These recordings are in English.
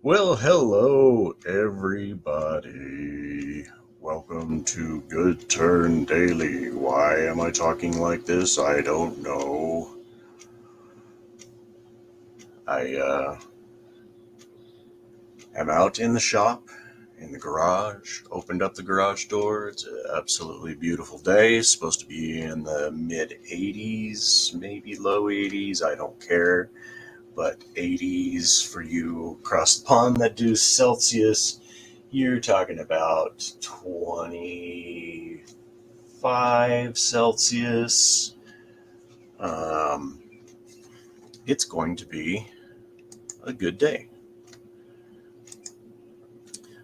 Well, hello, everybody. Welcome to Good Turn Daily. Why am I talking like this? I don't know. I am out in the shop, in the garage, opened up the garage door. It's an absolutely beautiful day. It's supposed to be in the mid 80s, maybe low 80s. I don't care. But 80s for you across the pond that do Celsius. You're talking about 25 Celsius. Um, it's going to be a good day.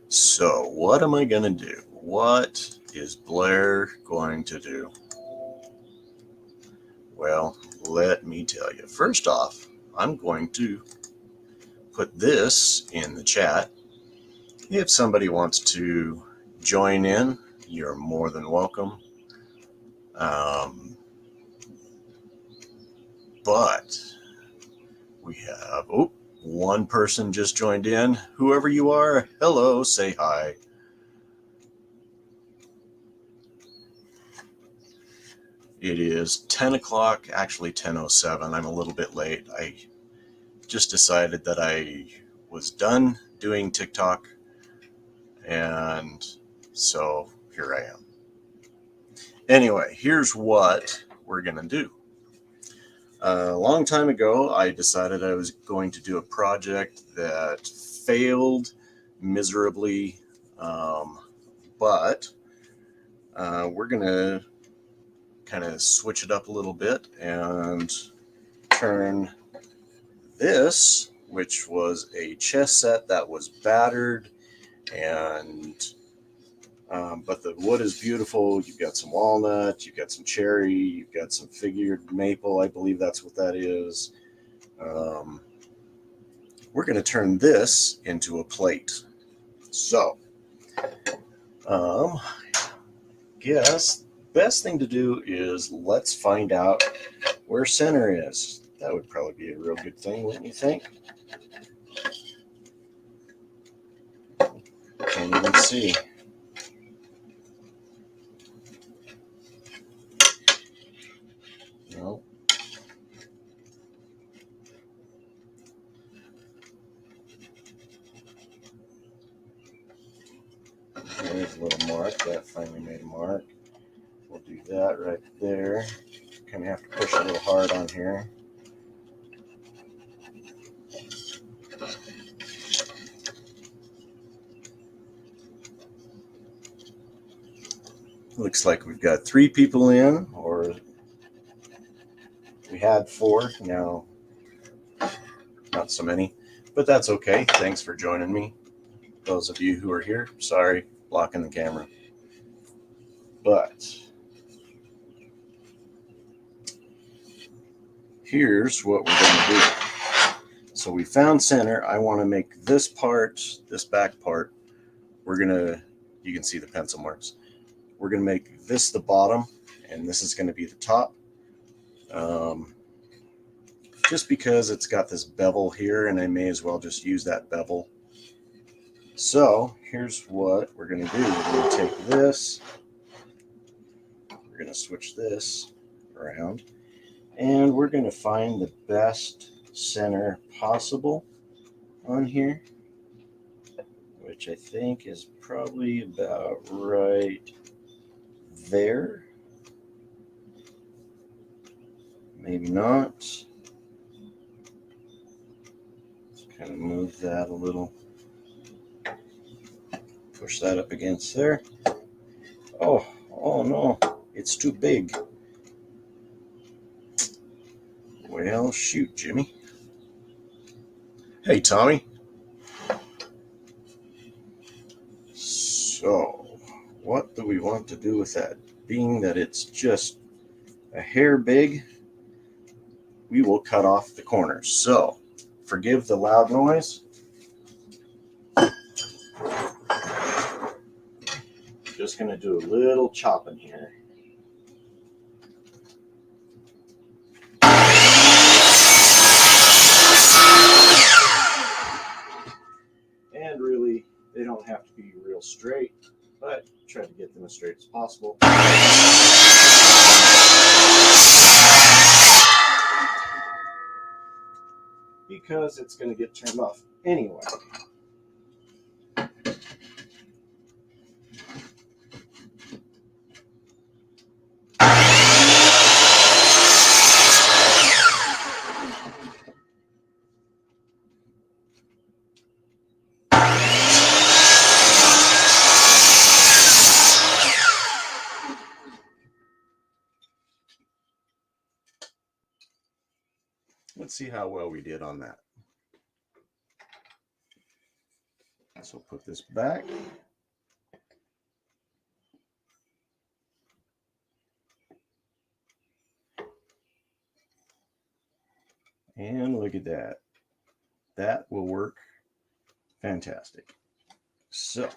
So, what am I going to do? What is Blair going to do? Well, let me tell you. First off, I'm going to put this in the chat. If somebody wants to join in, you're more than welcome. But we have, one person just joined in. Whoever you are, hello, say hi. It is 10 o'clock, actually 10:07. I'm a little bit late. I just decided that I was done doing TikTok, and so here I am. Anyway, here's what we're going to do. A long time ago, I decided I was going to do a project that failed miserably, but we're going to kind of switch it up a little bit and turn this, which was a chess set that was battered, and but the wood is beautiful. You've got some walnut, you've got some cherry, you've got some figured maple. I believe that's what that is. We're going to turn this into a plate. So, guess best thing to do is let's find out where center is. That would probably be a real good thing, wouldn't you think? Can't even see. No. There's a little mark. That finally made a mark. We'll do that right there. Kind of have to push a little hard on here. Looks like we've got 3 people in, or we had 4, now not so many, but that's okay. Thanks for joining me. Those of you who are here, sorry, blocking the camera. But here's what we're going to do. So we found center. I want to make this part, this back part, you can see the pencil marks. We're going to make this the bottom, and this is going to be the top. Just because it's got this bevel here, and I may as well just use that bevel. So here's what we're going to do. We're going to take this. We're going to switch this around, and we're going to find the best center possible on here, which I think is probably about right there. Maybe not. Let's kind of move that a little. Push that up against there. Oh no, it's too big. Well, shoot, Jimmy. Hey, Tommy. So, what do we want to do with that? Being that it's just a hair big, we will cut off the corners. So, forgive the loud noise. Just going to do a little chopping here. don't have to be real straight, but try to get them as straight as possible. Because it's going to get turned off anyway. Let's see how well we did on that. So put this back. And look at that. That will work fantastic. So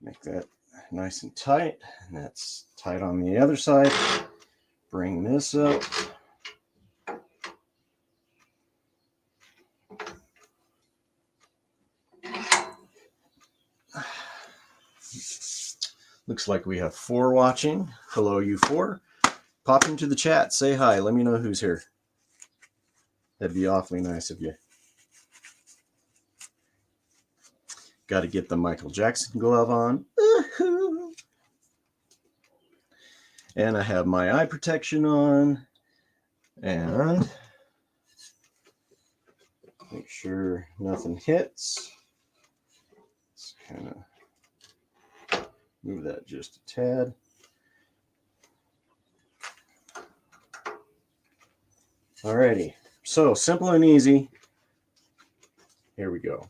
make that nice and tight. And that's tight on the other side. Bring this up. Looks like we have 4 watching. Hello, you 4. Pop into the chat. Say hi. Let me know who's here. That'd be awfully nice of you. Got to get the Michael Jackson glove on. And I have my eye protection on. And make sure nothing hits. Let's kind of move that just a tad. Alrighty, so simple and easy. Here we go.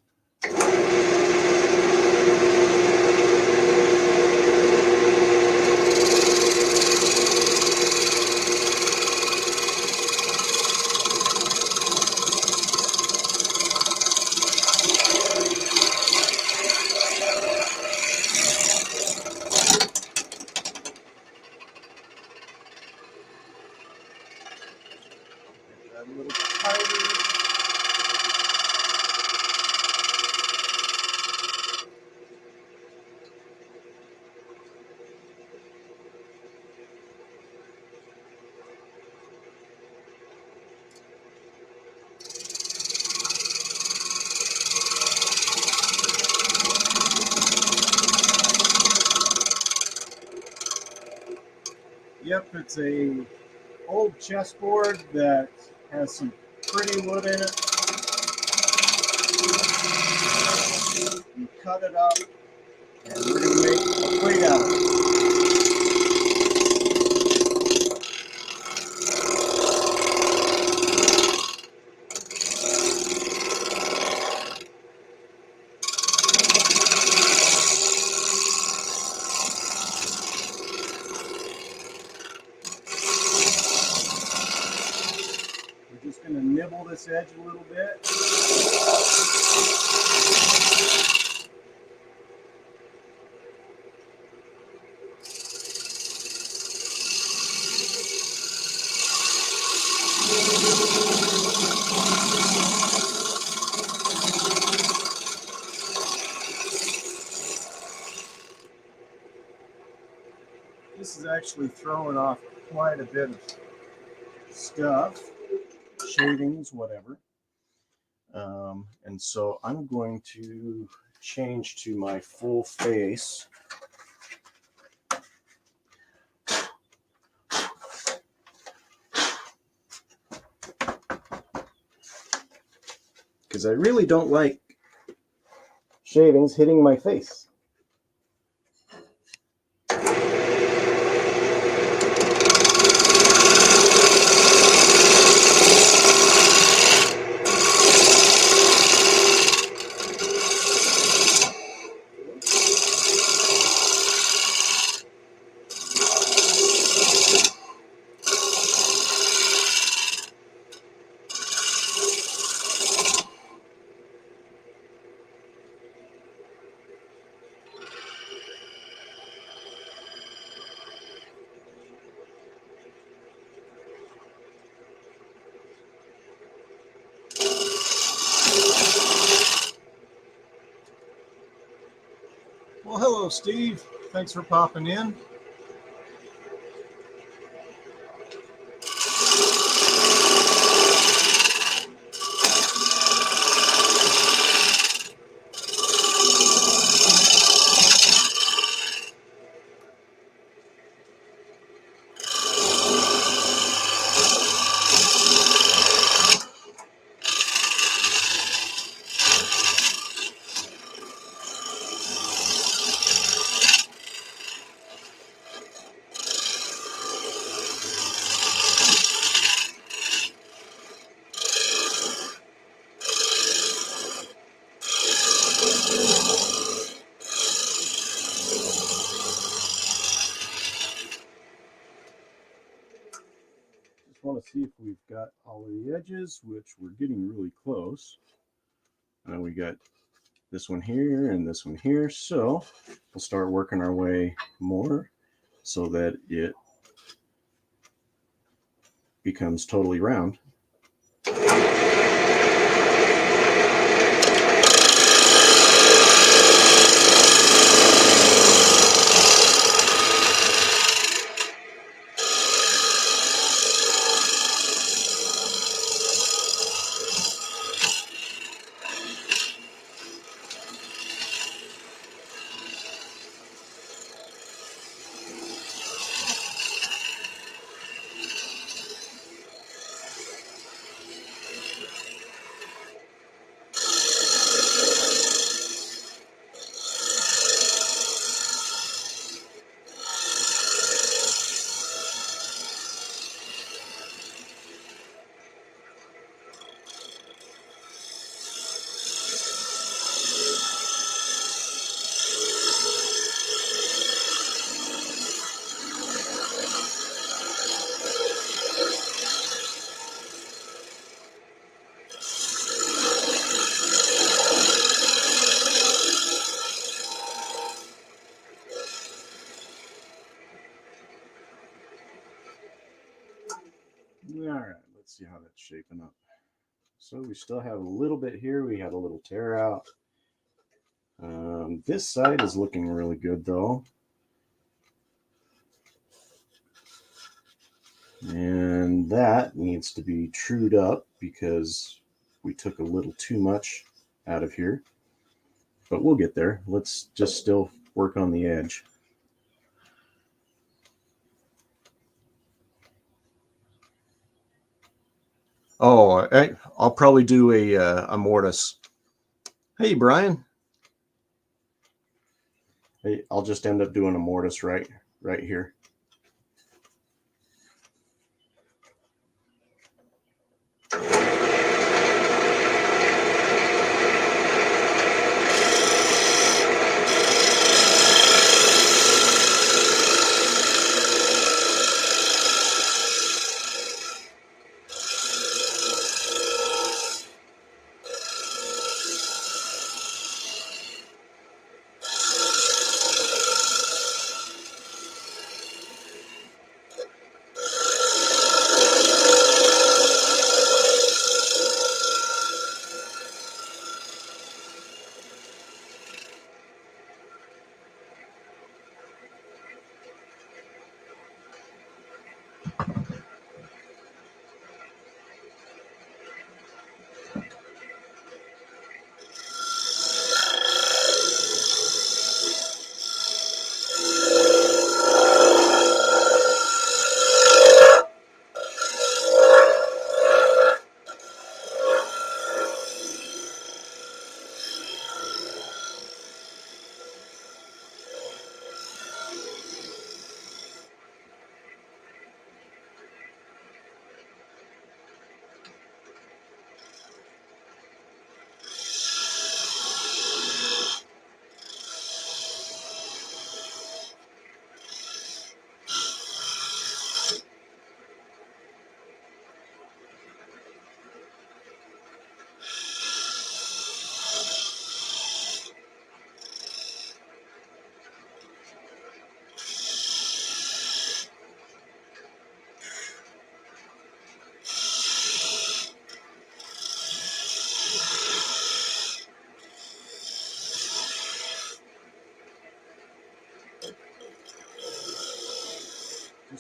A little tighter. Yep, it's a old chessboard that has some pretty wood in it. You cut it up, and we're going to make a plate out of it. We're just going to nibble this edge a little bit. This is actually throwing off quite a bit of stuff, shavings, whatever. And so I'm going to change to my full face. Because I really don't like shavings hitting my face. Hello, Steve. Thanks for popping in. Want to see if we've got all of the edges, which we're getting really close. We got this one here and this one here, so we'll start working our way more so that it becomes totally round. All right, let's see how that's shaping up. So we still have a little bit here. We had a little tear out. This side is looking really good though. And that needs to be trued up because we took a little too much out of here. But we'll get there. Let's just still work on the edge. Oh, I'll probably do a mortise. Hey, Brian. Hey, I'll just end up doing a mortise right here.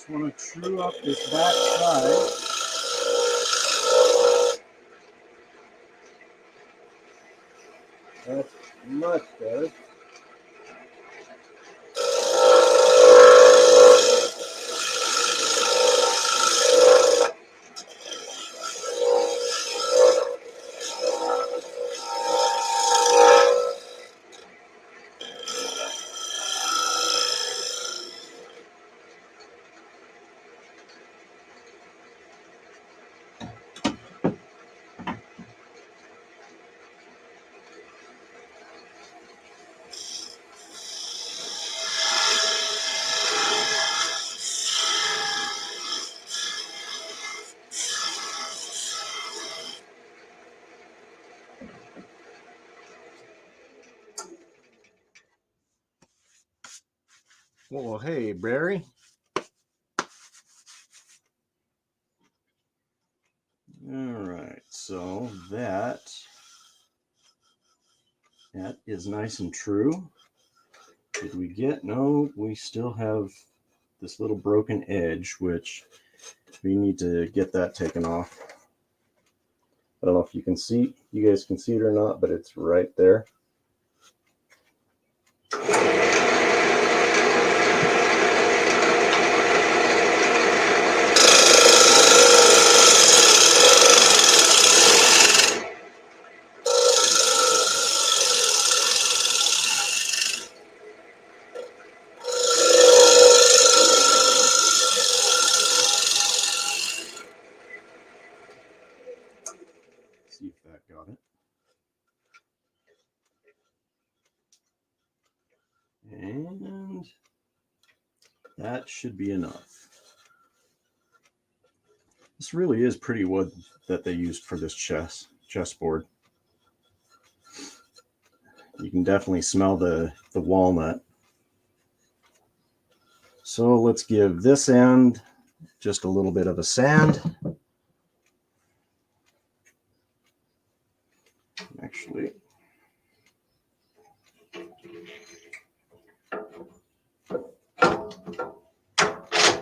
just want to true up this back side. That's much better. Well, hey, Barry. All right, so that is nice and true. Did we get? No, we still have this little broken edge, which we need to get that taken off. I don't know if you can see, you guys can see it or not, but it's right there. See if that got it. And that should be enough. This really is pretty wood that they used for this chessboard. You can definitely smell the walnut. So let's give this end just a little bit of a sand. Actually,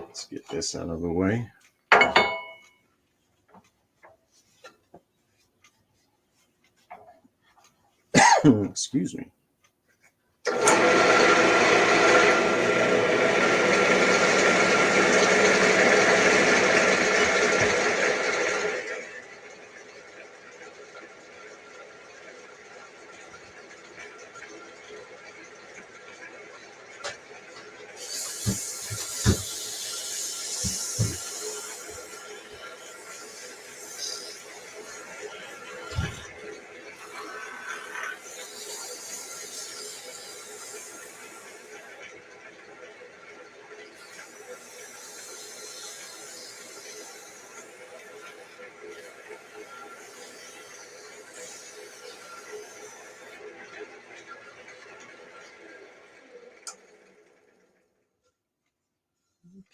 let's get this out of the way. Excuse me.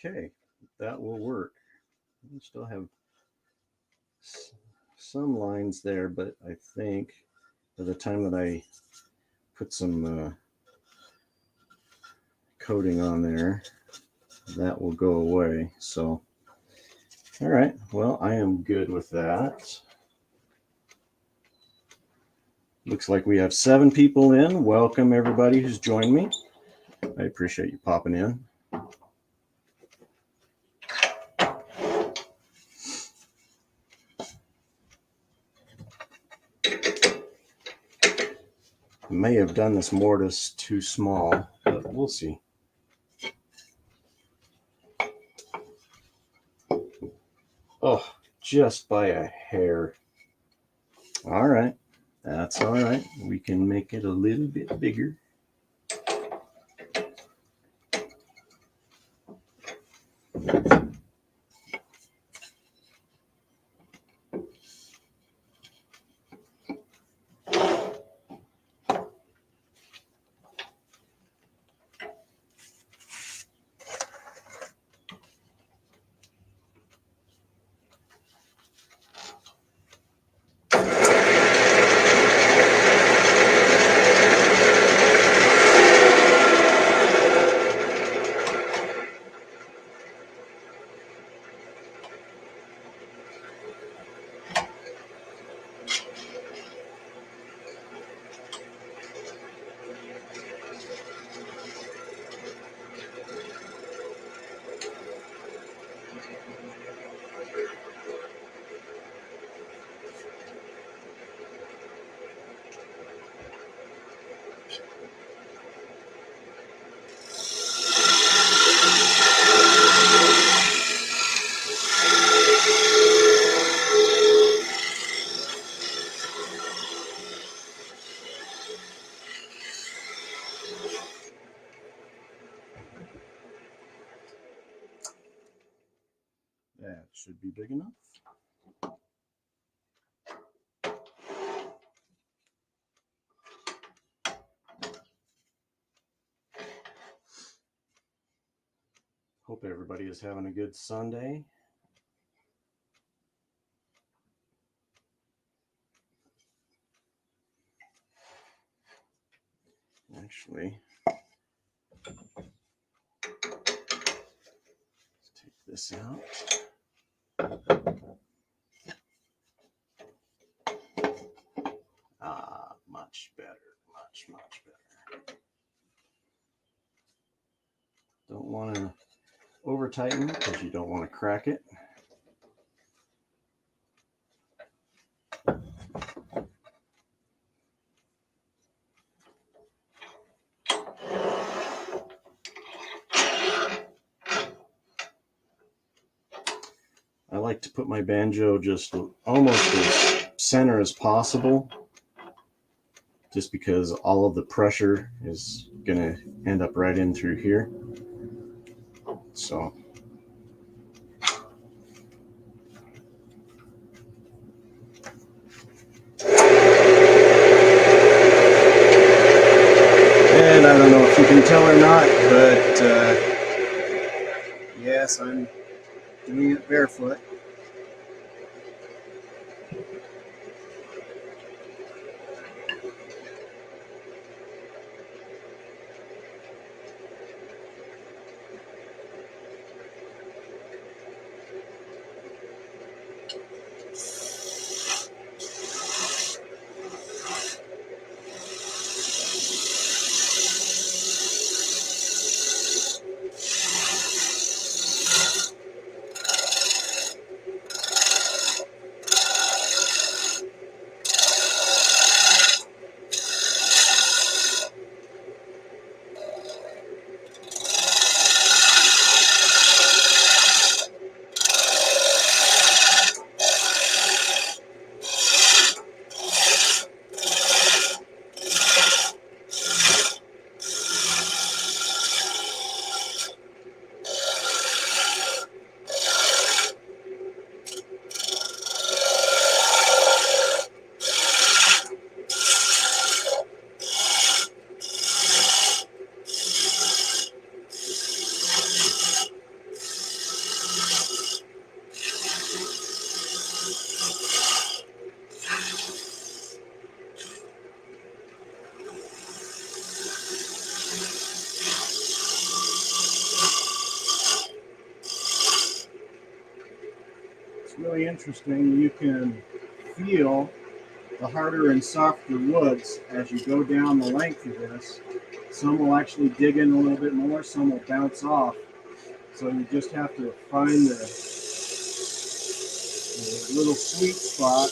Okay, that will work. We still have some lines there, but I think by the time that I put some coating on there, that will go away. So, all right, well, I am good with that. Looks like we have 7 people in. Welcome everybody who's joined me. I appreciate you popping in. I may have done this mortise too small, but we'll see. Oh, just by a hair. All right, that's all right. We can make it a little bit bigger. That should be big enough. Hope everybody is having a good Sunday. Actually, let's take this out. Much better, much better. Don't want to over tighten because you don't want to crack it. I like to put my banjo just almost as center as possible, just because all of the pressure is going to end up right in through here. So and I don't know if you can tell or not, but yes, I'm doing it barefoot. It's really interesting. You can feel the harder and softer woods as you go down the length of this. Some will actually dig in a little bit more, some will bounce off. So you just have to find the little sweet spot.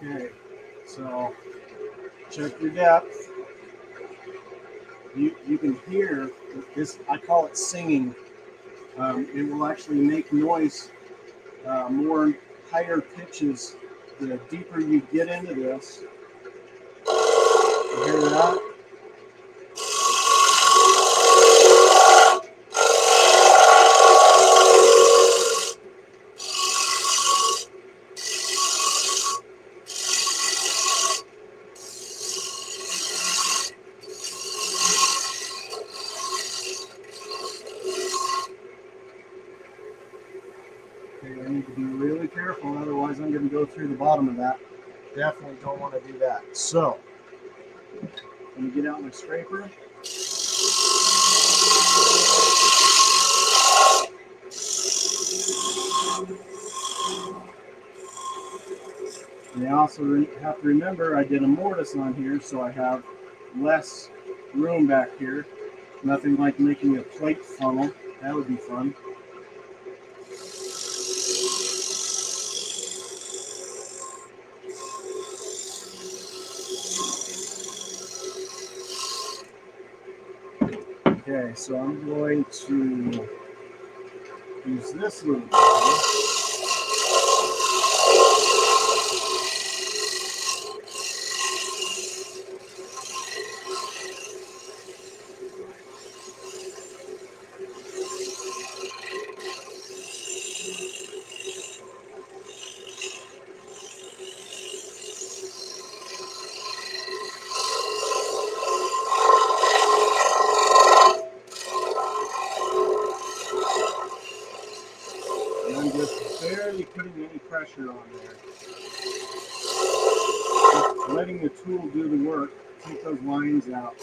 Okay, so check your depth. You can hear this, I call it singing. It will actually make noise, more higher pitches the deeper you get into this. You hear that? Okay, I need to be really really careful, otherwise I'm going to go through the bottom of that. Definitely don't want to do that. So, let me get out my scraper. And I also have to remember I did a mortise on here, so I have less room back here. Nothing like making a plate funnel. That would be fun. Okay, so I'm going to use this little guy. And I'm just barely putting any pressure on there. Just letting the tool do the work. Take those lines out.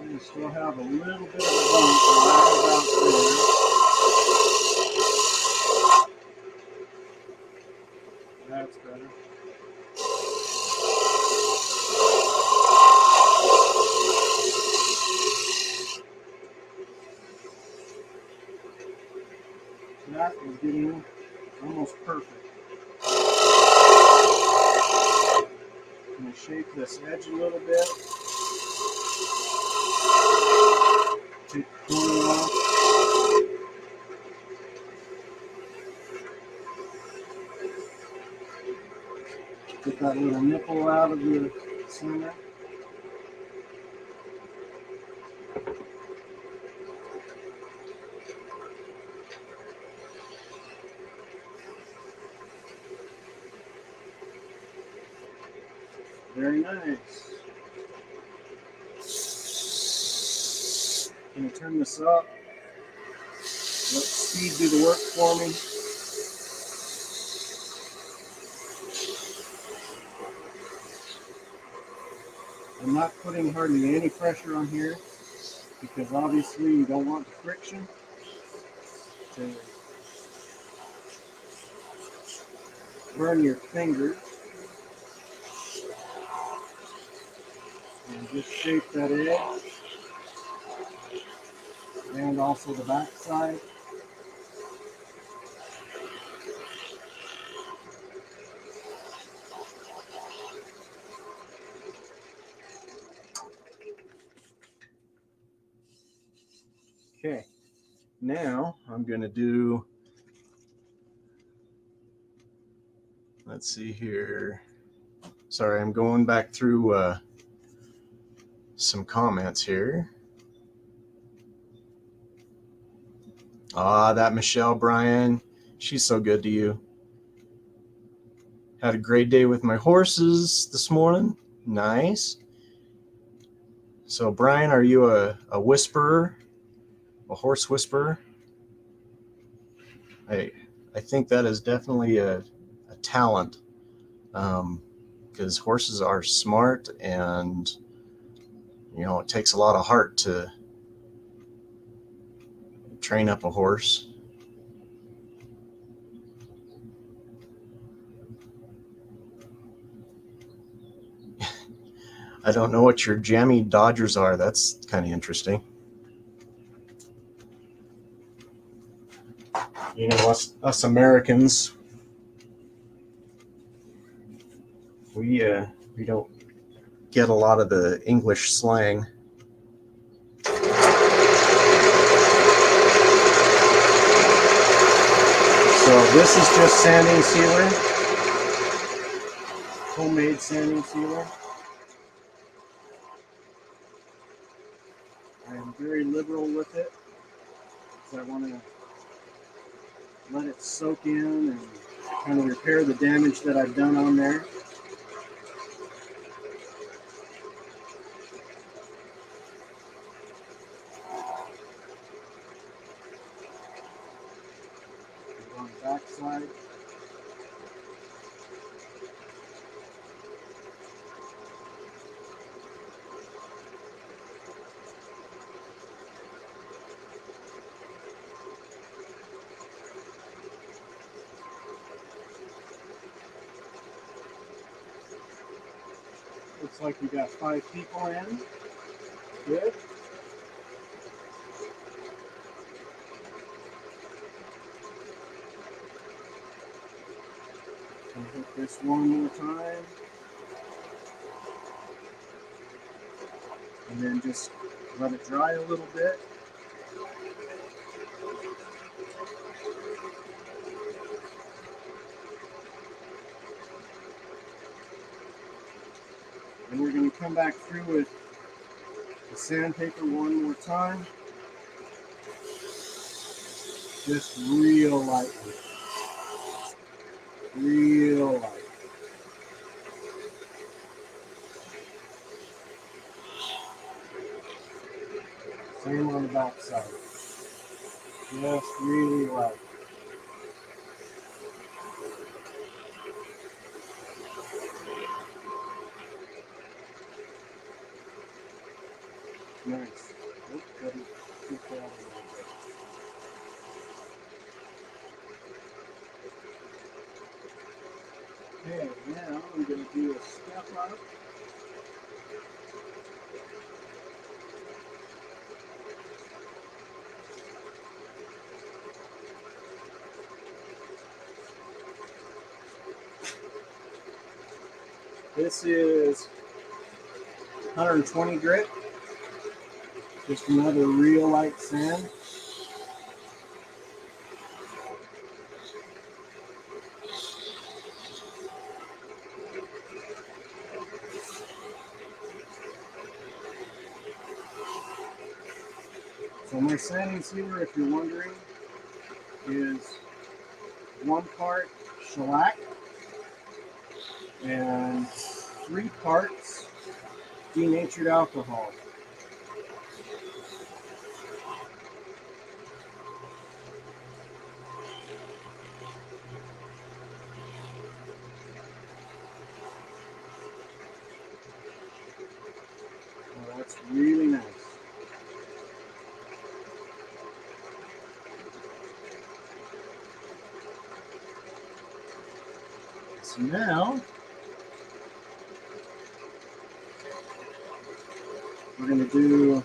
We still have a little bit of a bump right about there. That's better. That is getting almost perfect. I'm going to shape this edge a little bit. Take the corner off. Get that little nipple out of the center. Very nice. I'm going to turn this up. Let speed do the work for me. I'm not putting hardly any pressure on here because obviously you don't want the friction to burn your fingers. And just shape that edge and also the back side. Okay, now I'm going to do, let's see here. Sorry, I'm going back through some comments here. That Michelle Bryan, she's so good to you. Had a great day with my horses this morning. Nice. So Brian, are you a whisperer? A horse whisperer? I think that is definitely a talent, because horses are smart, and it takes a lot of heart to train up a horse. I don't know what your jammy Dodgers are. That's kind of interesting. Us Americans, we don't get a lot of the English slang. So this is just sanding sealer, homemade sanding sealer. I'm very liberal with it because I want to let it soak in and kind of repair the damage that I've done on there. On the back side. Looks like we got 5 people in. Good. I'll hit this one more time. And then just let it dry a little bit. And we're going to come back through with the sandpaper one more time. Just real lightly. Real light. Same on the back side. Just really light. Nice. Oops, gotta get that a little bit. Okay, now I'm going to do a step up. This is 120 grit. Just another real light sand. So my sanding sealer, if you're wondering, is 1 part shellac and 3 parts denatured alcohol. Well, that's really nice. So now we're going to do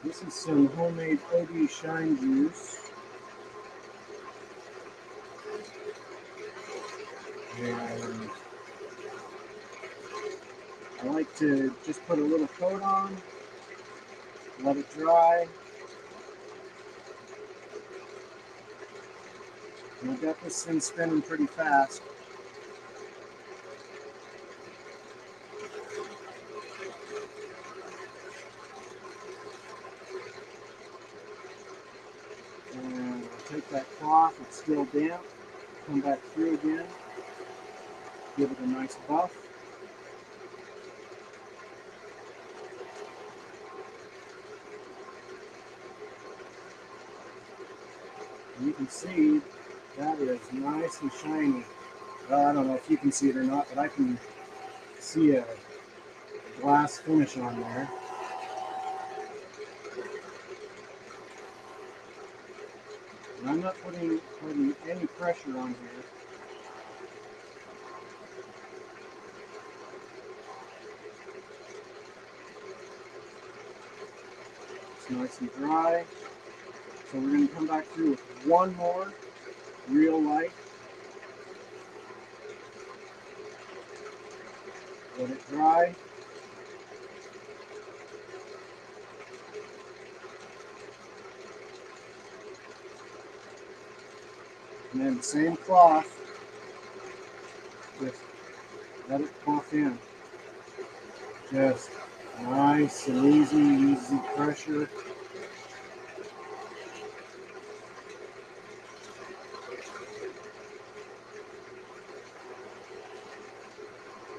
this is some homemade OD Shine Juice. And I like to just put a little coat on, let it dry. And I've got this thing spinning pretty fast. And I'll take that cloth, it's still damp, come back through again, give it a nice buff. And you can see that is nice and shiny. Well, I don't know if you can see it or not, but I can see a glass finish on there. And I'm not putting any pressure on here. It's nice and dry. So we're going to come back through with one more real light. let it dry. And then same cloth, just let it puff in. Just nice and easy pressure.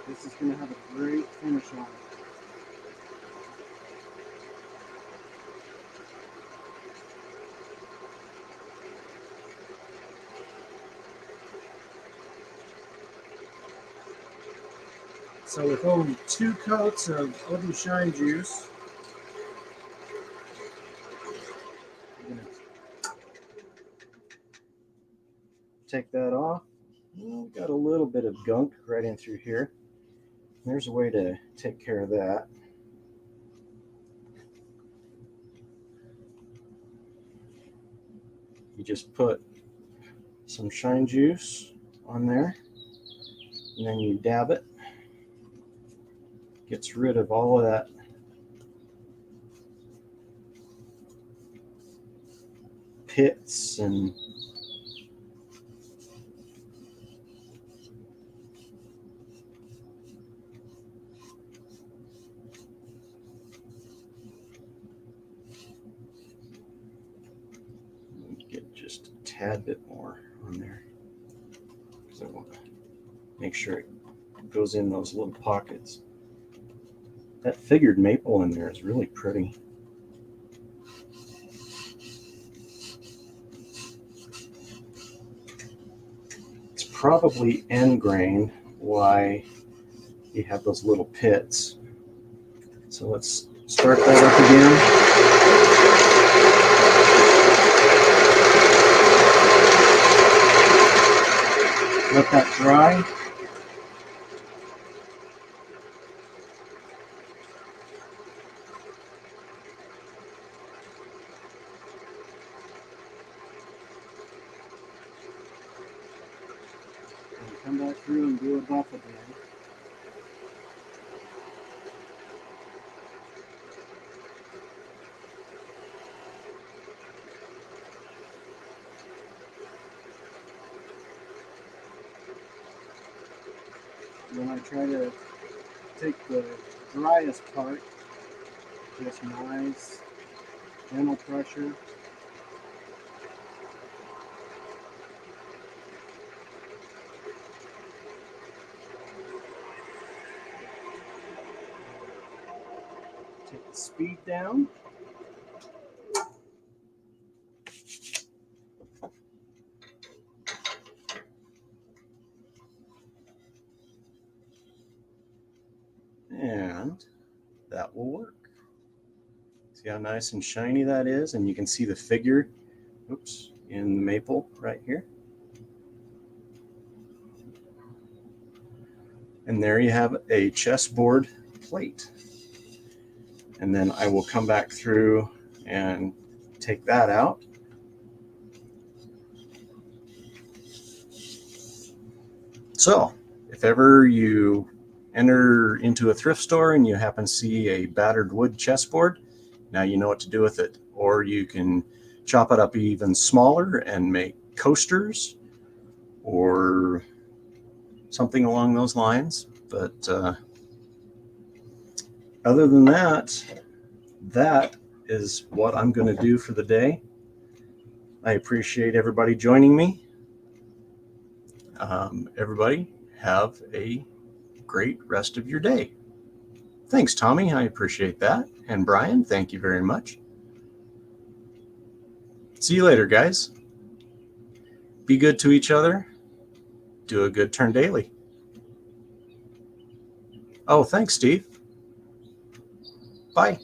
This is going to have a great finish on it. So with only 2 coats of Oden Shine Juice, I'm going to take that off. Well, got a little bit of gunk right in through here. There's a way to take care of that. You just put some Shine Juice on there, and then you dab it. Gets rid of all of that pits and get just a tad bit more on there because I want to make sure it goes in those little pockets. That figured maple in there is really pretty. It's probably end grain why you have those little pits. So let's start that up again. Let that dry. Come back through and do a buff again. Then I try to take the driest part, just nice, gentle pressure. Take the speed down. And that will work. See how nice and shiny that is? And you can see the figure, oops, in the maple right here. And there you have a chessboard plate. And then I will come back through and take that out. So if ever you enter into a thrift store and you happen to see a battered wood chessboard, now you know what to do with it. Or you can chop it up even smaller and make coasters or something along those lines. But other than that, that is what I'm going to do for the day. I appreciate everybody joining me. Everybody have a great rest of your day. Thanks, Tommy. I appreciate that. And Brian, thank you very much. See you later, guys. Be good to each other. Do a good turn daily. Oh, thanks, Steve. Bye.